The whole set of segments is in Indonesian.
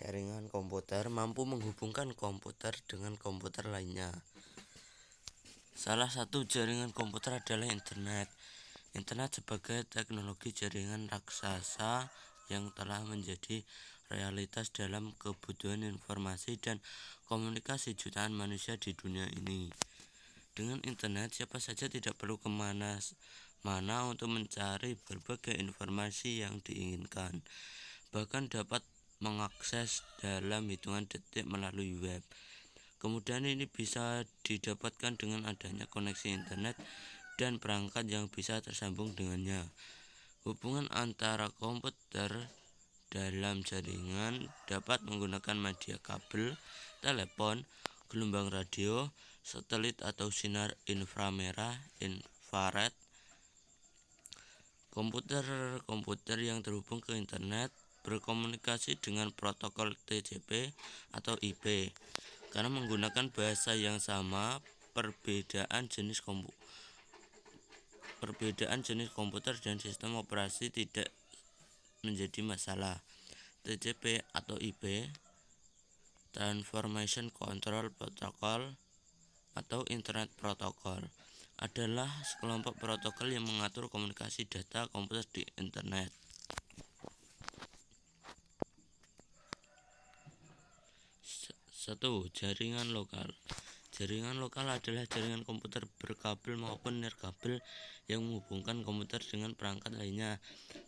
Jaringan komputer mampu menghubungkan komputer dengan komputer lainnya. Salah satu jaringan komputer adalah internet. Internet sebagai teknologi jaringan raksasa yang telah menjadi realitas dalam kebutuhan informasi dan komunikasi jutaan manusia di dunia ini. Dengan internet, siapa saja tidak perlu kemana-mana untuk mencari berbagai informasi yang diinginkan. Bahkan dapat mengakses dalam hitungan detik melalui web. Kemudian ini bisa didapatkan dengan adanya koneksi internet dan perangkat yang bisa tersambung dengannya. Hubungan antara komputer dalam jaringan dapat menggunakan media kabel, telepon, gelombang radio, satelit atau sinar inframerah, infrared. Komputer yang terhubung ke internet berkomunikasi dengan protokol TCP atau IP. Karena menggunakan bahasa yang sama, perbedaan jenis komputer dan sistem operasi tidak menjadi masalah. TCP atau IP, Transformation Control Protocol atau Internet Protocol, adalah sekelompok protokol yang mengatur komunikasi data komputer di internet. 1. Jaringan lokal. Jaringan lokal adalah jaringan komputer berkabel maupun nirkabel yang menghubungkan komputer dengan perangkat lainnya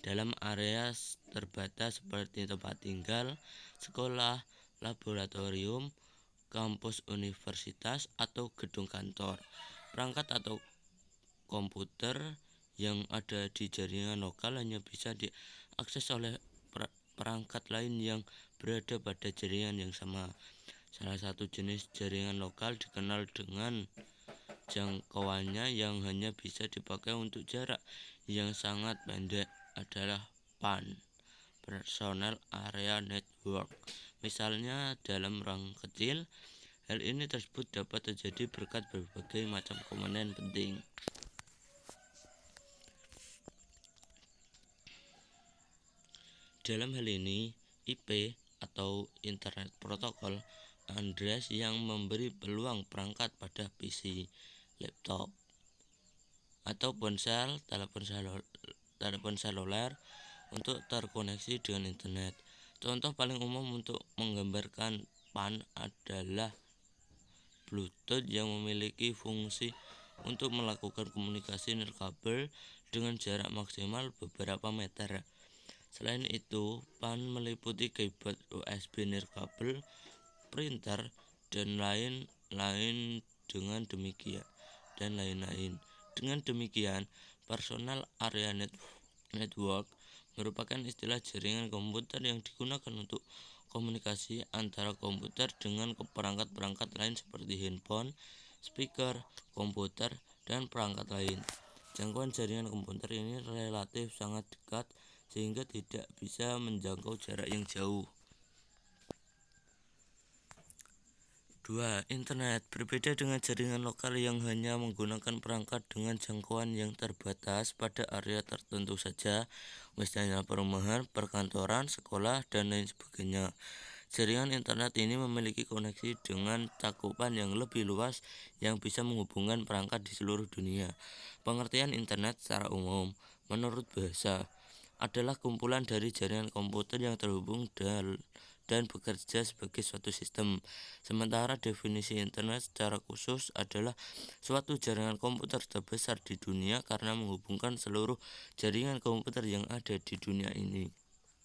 dalam area terbatas seperti tempat tinggal, sekolah, laboratorium, kampus universitas, atau gedung kantor. Perangkat atau komputer yang ada di jaringan lokal hanya bisa diakses oleh perangkat lain yang berada pada jaringan yang sama. Salah satu jenis jaringan lokal dikenal dengan jangkauannya yang hanya bisa dipakai untuk jarak yang sangat pendek adalah PAN, Personal Area Network. Misalnya dalam ruang kecil, hal ini tersebut dapat terjadi berkat berbagai macam komponen penting. Dalam hal ini, IP atau Internet Protocol address yang memberi peluang perangkat pada PC, laptop, atau ponsel telepon seluler untuk terkoneksi dengan internet. Contoh paling umum untuk menggambarkan PAN adalah Bluetooth yang memiliki fungsi untuk melakukan komunikasi nirkabel dengan jarak maksimal beberapa meter. Selain itu, PAN meliputi keyboard USB nirkabel, printer, dan lain-lain. Dengan demikian, Personal Area Network merupakan istilah jaringan komputer yang digunakan untuk komunikasi antara komputer dengan perangkat-perangkat lain seperti handphone, speaker, komputer, dan perangkat lain. Jangkauan jaringan komputer ini relatif sangat dekat sehingga tidak bisa menjangkau jarak yang jauh. 2. Internet berbeda dengan jaringan lokal yang hanya menggunakan perangkat dengan jangkauan yang terbatas pada area tertentu saja, misalnya perumahan, perkantoran, sekolah, dan lain sebagainya. Jaringan internet ini memiliki koneksi dengan cakupan yang lebih luas yang bisa menghubungkan perangkat di seluruh dunia. Pengertian internet secara umum, menurut bahasa, adalah kumpulan dari jaringan komputer yang terhubung dan bekerja sebagai suatu sistem. Sementara definisi internet secara khusus adalah suatu jaringan komputer terbesar di dunia karena menghubungkan seluruh jaringan komputer yang ada di dunia ini.